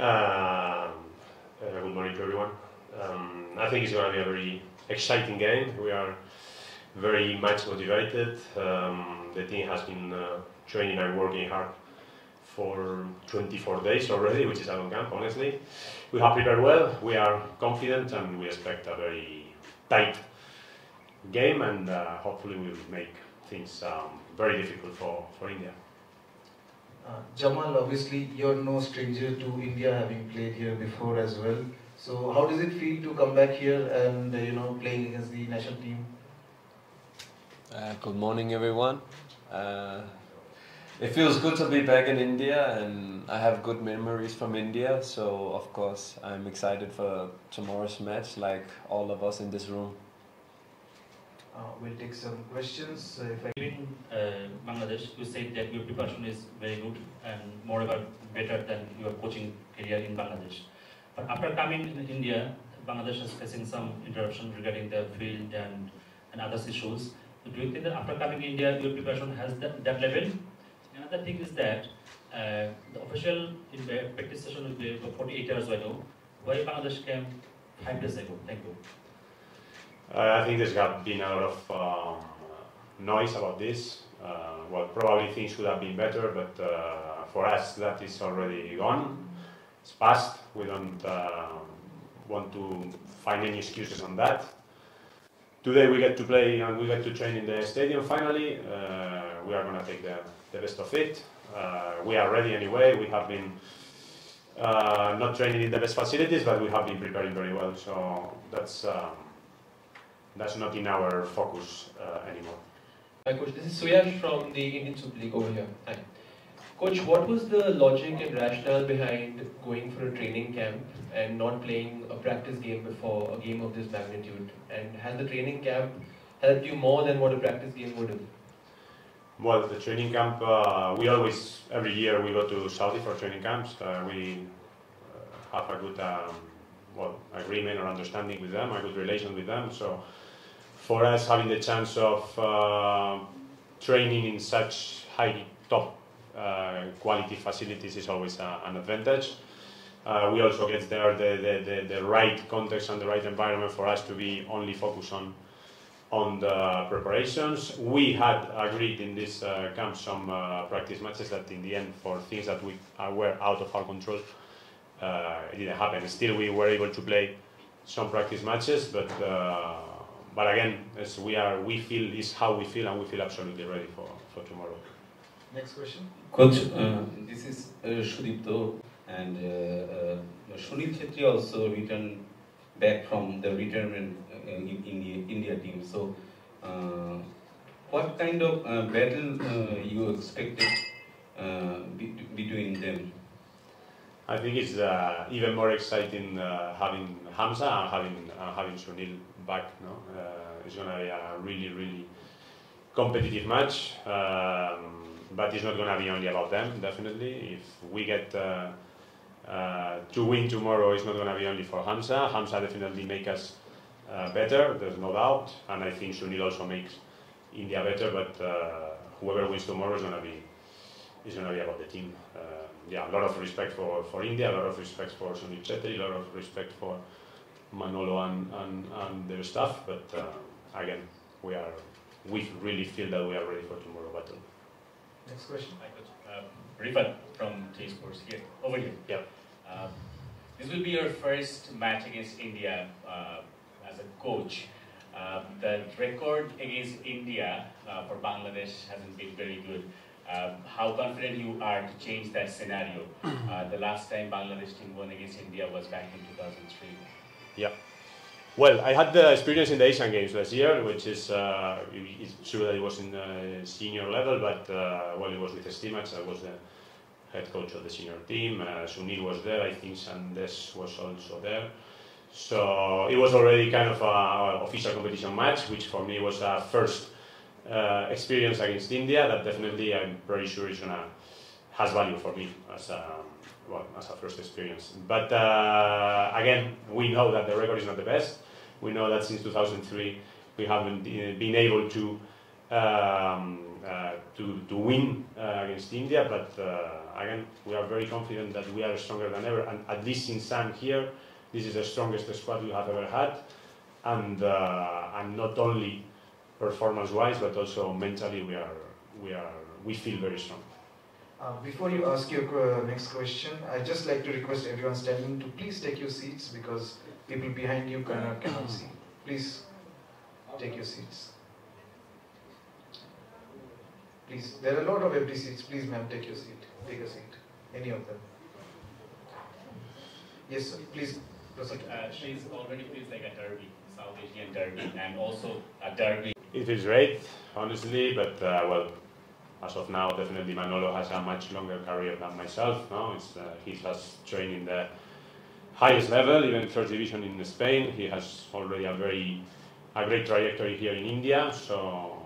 Good morning to everyone. I think it's going to be a very exciting game. We are very much motivated. The team has been training and working hard for 24 days already, which is a long camp, honestly. We have prepared well, we are confident, and we expect a very tight game, and hopefully we will make things very difficult for India. Jamal, obviously you're no stranger to India, having played here before as well. So how does it feel to come back here and playing against the national team? Good morning, everyone. It feels good to be back in India, and I have good memories from India. So of course I'm excited for tomorrow's match, like all of us in this room. We'll take some questions. In Bangladesh, you said that your preparation is very good and moreover better than your coaching career in Bangladesh. But after coming in India, Bangladesh is facing some interruption regarding the field and other issues. Do you think that after coming in India, your preparation has that level? Another thing is that the official practice session will be 48 hours ago. Why Bangladesh came 5 days ago? Thank you. I think there's been a lot of noise about this. Well, probably things could have been better, but for us that is already gone. It's past. We don't want to find any excuses on that. Today we get to play and we get to train in the stadium finally. We are going to take the best of it. We are ready anyway. We have been not training in the best facilities, but we have been preparing very well. So that's not in our focus anymore. Hi Coach, this is Suyash from the Indian Super League over here. Hi. Coach, what was the logic and rationale behind going for a training camp and not playing a practice game before a game of this magnitude? And has the training camp helped you more than what a practice game would have? Well, the training camp, we always, every year we go to Saudi for training camps. We have a good agreement or understanding with them, a good relation with them. So for us, having the chance of training in such high top quality facilities is always an advantage. We also get there the right context and the right environment for us to be only focused on the preparations. We had agreed in this camp some practice matches that in the end, for things that were out of our control, it didn't happen. Still, we were able to play some practice matches, but again, as we feel is how we feel, and we feel absolutely ready for tomorrow. Next question. Coach, this is Sudipto, and Sunil Chhetri also returned back from the retirement in the India team. So, what kind of battle you expected between them? I think it's even more exciting having Hamza and having Sunil back. No, it's going to be a really competitive match. But it's not going to be only about them, definitely. If we get to win tomorrow, it's not going to be only for Hamza. Hamza definitely makes us better, there's no doubt. And I think Sunil also makes India better, but whoever wins tomorrow is going to be about the team. Yeah, a lot of respect for India, a lot of respect for Sunil Chhetri, a lot of respect for Manolo and their staff. But again, we really feel that we are ready for tomorrow's battle. Next question. Hi, Coach. Rifat from J Sports here, over here. Yeah. This will be your first match against India as a coach. The record against India for Bangladesh hasn't been very good. How confident you are to change that scenario? The last time Bangladesh team won against India was back in 2003. Yeah. Well, I had the experience in the Asian Games last year, which is it's true that it was in the senior level, but it was with Stimac. I was the head coach of the senior team. Sunil was there. I think Sandes was also there. So it was already kind of an official competition match, which for me was a first experience against India. That definitely, I'm pretty sure, has value for me as a first experience. But again, we know that the record is not the best. We know that since 2003 we haven't been able to to win against India, but again, we are very confident that we are stronger than ever, and at least since I'm here, this is the strongest squad we have ever had, and not only performance-wise, but also mentally, we feel very strong. Before you ask your next question, I'd just like to request everyone standing to please take your seats because people behind you cannot see. Please take your seats. Please, there are a lot of empty seats. Please, ma'am, take your seat. Take a seat. Any of them. Yes, sir. Please proceed. She's already feels like a derby, South Asian derby, and also a derby. It feels great, honestly, but well, as of now, definitely Manolo has a much longer career than myself. No, he has trained in the highest level, even first division in Spain. He has already a great trajectory here in India. So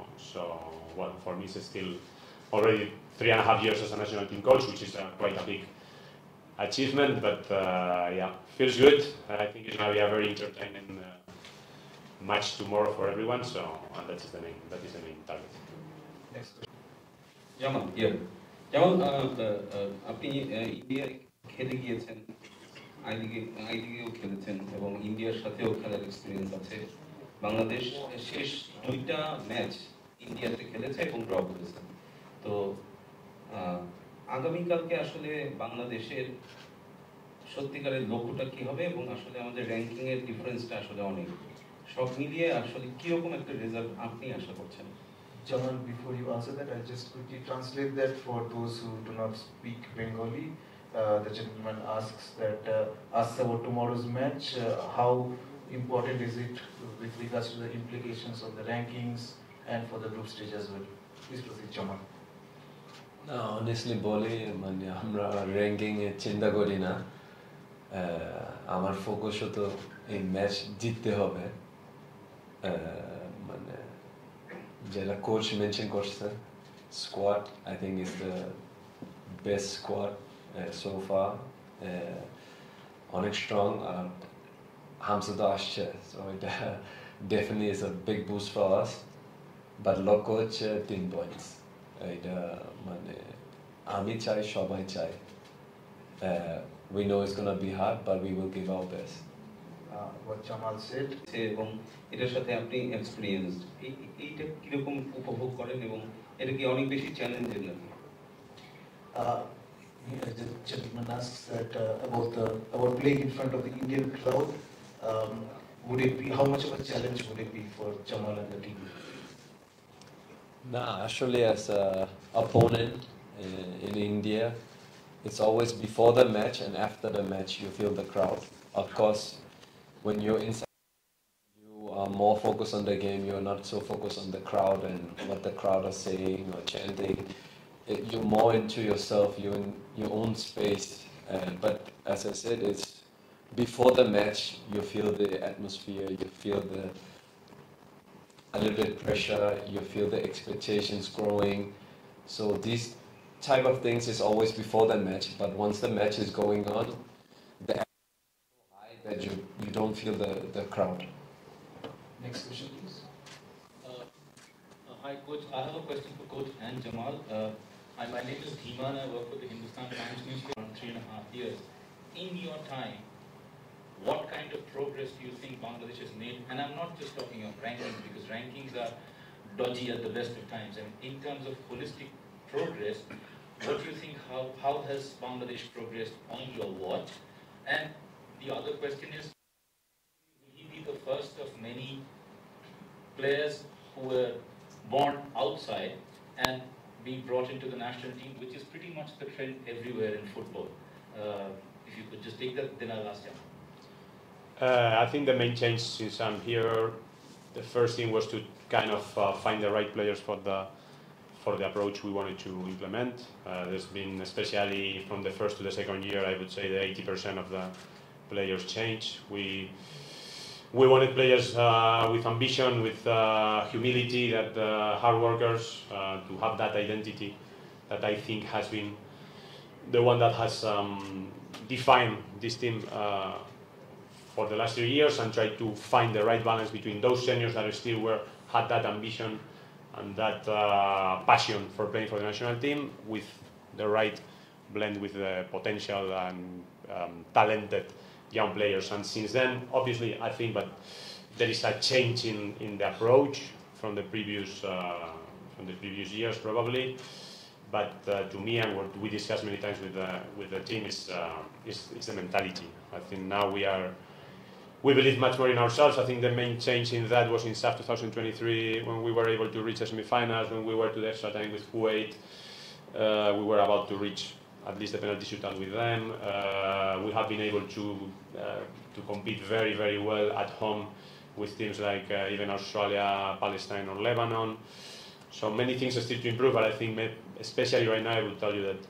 well, for me, it's still already 3.5 years as a national team coach, which is quite a big achievement. But yeah, feels good. I think it's going to be a very entertaining match tomorrow for everyone. So that is the main target. Next question. Jamal Jamal আপনি ইন্ডিয়ায় খেলে গিয়েছেন, আইলিগেও খেলেছেন এবং ইন্ডিয়ার সাথেও খেলার experience আছে। বাংলাদেশ শেষ 2টা ম্যাচ ইন্ডিয়াতে খেলেছে এবং ড্র করেছে। তো আগামীকালকে আসলে বাংলাদেশের সত্যিকারের লক্ষ্যটা কি হবে এবং আসলে আমাদের র্যাঙ্কিং এর ডিফারেন্সটা আসলে অনেক, সব মিলিয়ে আসলে কিরকম একটা রেজাল্ট আপনি আশা করছেন? Jamal, before you answer that, I'll just quickly translate that for those who do not speak Bengali. The gentleman asks about tomorrow's match. How important is it with regards to the implications of the rankings and for the group stage as well? Please proceed, Jamal. না, honestly বলি মানে আমরা ranking এ চিন্তা করি না। আমার focus তো এই ম্যাচ জিততে হবে। মানে যেটা কোচ মেনশন করছে, squad I think is the best squad so far, অনেক স্ট্রং। আর হামসা তো আসছে, সো এটা definitely is a big boost for us, but লক্ষ্য হচ্ছে 3 পয়েন্টস। এটা মানে আমি চাই, সবাই চাই। We know it's going to be hard, but we will give our best. What Jamal said. এবং এটার সাথে আপনি এক্সপেরিয়েন্সড, এইটা কিরকম উপভোগ করেন এবং এটা কি অনেক বেশি চ্যালেঞ্জের নাকি? The gentleman asks that about playing in front of the Indian crowd. Would it be, how much of a challenge would it be for Jamal and the team? Nah, actually, as an opponent in India, it's always before the match and after the match you feel the crowd. Of course, when you're inside, you are more focused on the game. You're not so focused on the crowd and what the crowd are saying or chanting. You're more into yourself. You're in your own space. But as I said, it's before the match. You feel the atmosphere. You feel a little bit pressure. You feel the expectations growing. So these type of things is always before the match. But once the match is going on, the that you don't feel the crowd. Next question, please. Hi, Coach. I have a question for Coach and Jamal. Hi, my name is Dhiman. I work for the Hindustan Times newspaper for 3.5 years. In your time, what kind of progress do you think Bangladesh has made? And I'm not just talking of rankings, because rankings are dodgy at the best of times. And in terms of holistic progress, what do you think, how has Bangladesh progressed on your watch? And the other question is, will he be the first of many players who were born outside and be brought into the national team, which is pretty much the trend everywhere in football? If you could just take that, then I'll ask him. I think the main change since I'm here, the first thing was to kind of find the right players for the approach we wanted to implement. There's been, especially from the first to the second year, I would say that 80% of the players changed. We wanted players with ambition, with humility, that hard workers, to have that identity that I think has been the one that has defined this team for the last 3 years, and try to find the right balance between those seniors that still had that ambition and that passion for playing for the national team with the right blend with the potential and talented young players. And since then, obviously, I think that there is a change in the approach from the previous years, probably. But to me, and what we discussed many times with the team is the mentality. I think now we believe much more in ourselves. I think the main change in that was in SAF 2023 when we were able to reach the semi-finals, when we were to the extra time with Kuwait. We were about to reach at least the penalty shootout with them. We have been able to compete very, very well at home with teams like even Australia, Palestine, or Lebanon. So many things are still to improve, but I think especially right now I would tell you that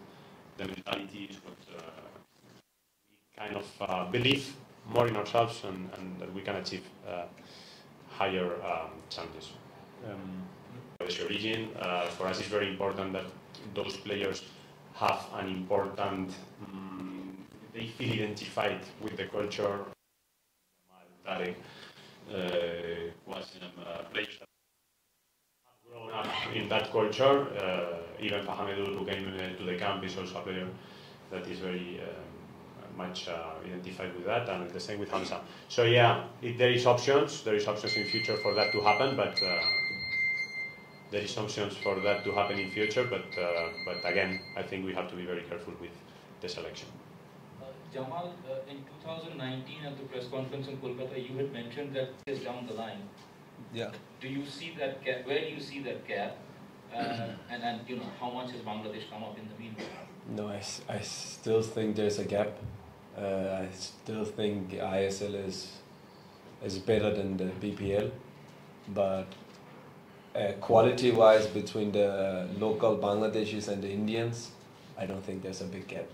the mentality is what we kind of believe more in ourselves and that we can achieve higher challenges. The origin, for us it's very important that those players have an important, they feel identified with the culture. Tarek was players that have grown up in that culture. Even Fahamedou, who came to the camp, is also a player that is very much identified with that, and the same with Hamza. So yeah, there is options in future for that to happen, but there is options for that to happen in future, but again, I think we have to be very careful with the selection. Jamal, in 2019 at the press conference in Kolkata, you had mentioned that is down the line. Yeah. Do you see that gap? Where do you see that gap? And you know, how much has Bangladesh come up in the meantime? No, I still think there's a gap. I still think ISL is better than the BPL, but quality-wise between the local Bangladeshis and the Indians, I don't think there's a big gap.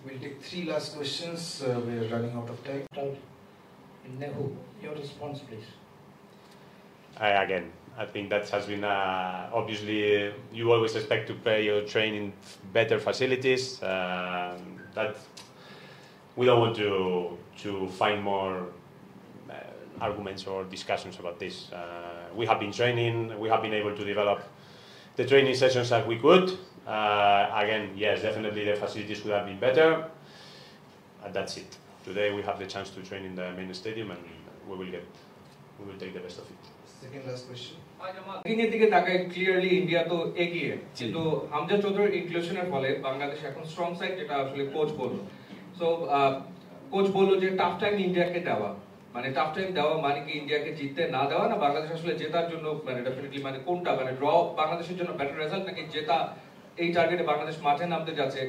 We'll take 3 last questions. We're running out of time. Nehu, your response, please. Again, I think that has been obviously you always expect to play or train in better facilities. That we don't want to find more arguments or discussions about this. We have been training. We have been able to develop the training sessions that we could. Again, yes, definitely the facilities could have been better. That's it. Today we have the chance to train in the main stadium, and we will take the best of it. Second last question. র্যাঙ্কিংয়ের দিকে তাকাই clearly India তো এগিয়ে, কিন্তু হামজা চৌধুরীর ইনক্লুশনের ফলে বাংলাদেশ এখন strong side, যেটা আসলে কোচ বলল। সো কোচ বলল যে টাফ টাইম ইন্ডিয়াকে দেওয়া, মানে টাফ টাইম দেওয়া মানে কি ইন্ডিয়াকে জিততে না দেওয়া, না বাংলাদেশ আসলে জেতার জন্য মানে ডেফিনেটলি মানে কোনটা, মানে ড্র বাংলাদেশের জন্য বেটার রেজাল্ট নাকি জেতা, এই টার্গেটে বাংলাদেশ মাঠে নামতে যাচ্ছে?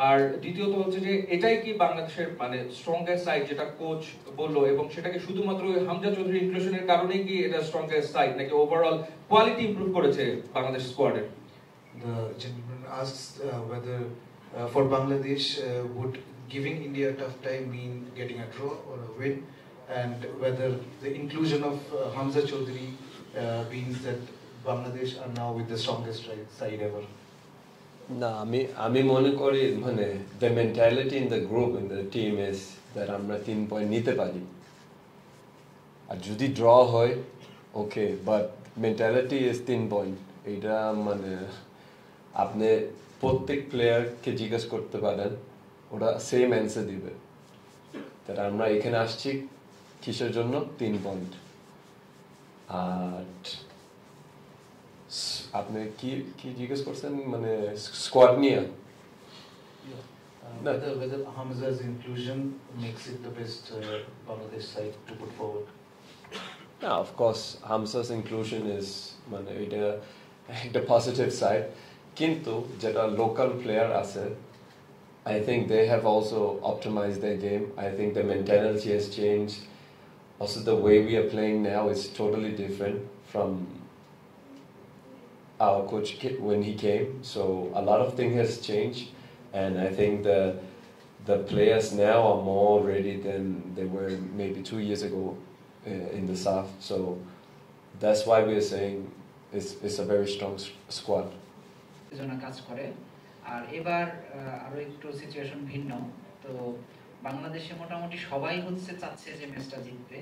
আর দ্বিতীয়ত হচ্ছে যে এটাই কি বাংলাদেশের মানে স্ট্রংগেস্ট সাইড যেটা কোচ বললো, এবং সেটাকে শুধুমাত্র হামজা চৌধুরী ইনক্লুশনের কারণেই কি এটা স্ট্রংগেস্ট সাইড, নাকি ওভারঅল কোয়ালিটি ইমপ্রুভ করেছে Bangladesh স্কোয়াডের? The gentleman asks whether for Bangladesh would giving India a tough time mean getting a draw or a win, and whether the inclusion of Hamza Chaudhary means that Bangladesh are now with the strongest side ever. না, আমি মনে করি মানে the mentality in the group, in the team is that আমরা 3 point নিতে পারি, আর যদি draw হয় ওকে, বাট মেন্টালিটি ইজ 3 পয়েন্ট। এটা মানে আপনি প্রত্যেক প্লেয়ারকে জিজ্ঞেস করতে পারেন, ওরা সেম অ্যান্সার দিবে, তার আমরা এখানে আসছি কিসের জন্য, 3 পয়েন্ট। আর আপনি কি জিজ্ঞেস করছেন মানে স্কোয়াড নিয়ে? Whether Hamza's inclusion makes it the best Bangladesh side to put forward. Yeah, of course, Hamza's inclusion is মানে এটা একটা পজিটিভ সাইড, কিন্তু যেটা লোকাল প্লেয়ার আছে, I think they have also optimized their game. I think the mentality has changed. Also, the way we are playing now is totally different from our coach when he came. So a lot of things has changed, and I think the players now are more ready than they were maybe 2 years ago in the SAF. So that's why we are saying it's a very strong squad. কাজ করে। আর এবার আরো একটু situation ভিন্ন, তো বাংলাদেশে মোটামুটি সবাই হচ্ছে চাচ্ছে যে ম্যাচটা জিতবে,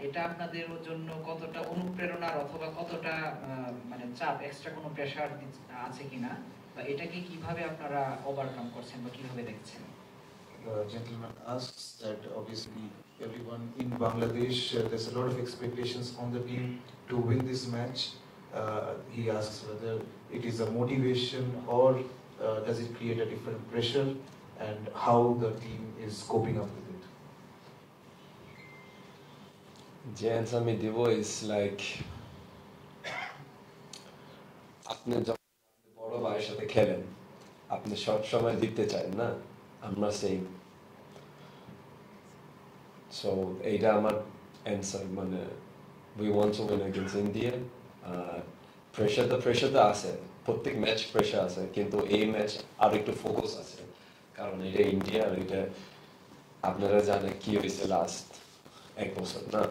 এটা আপনাদের জন্য কতটা অনুপ্রেরণার অথবা কতটা মানে চাপ, এক্সট্রা কোনো প্রেশার আছে কিনা, বা এটাকে কিভাবে আপনারা ওভারকাম করছেন বা কিভাবে দেখছেন? The gentleman asks that obviously everyone in Bangladesh, there's a lot of expectations on the team to win this match. He asks whether it is a motivation or does it create a different pressure, and how the team is coping up with it. The answer আমি দিব is like আপনি যখন বড় ভাইয়ের সাথে খেলেন আপনি সব সময় দিতে চান না, আমরা সেম। সো এইটা আমার অ্যান্সার, মানে we want to win against India. Pressure তো আছে, প্রত্যেক ম্যাচ প্রেশার আছে, কিন্তু এই ম্যাচ আর একটু ফোকাস আছে, কারণ এটা ইন্ডিয়া আর এটা আপনারা জানেন কি হয়েছে লাস্ট এক বছর না।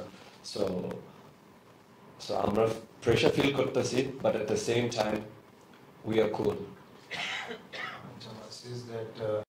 সো আমরা প্রেশার ফিল করতেছি, but at the same time we are cool. Jamal says that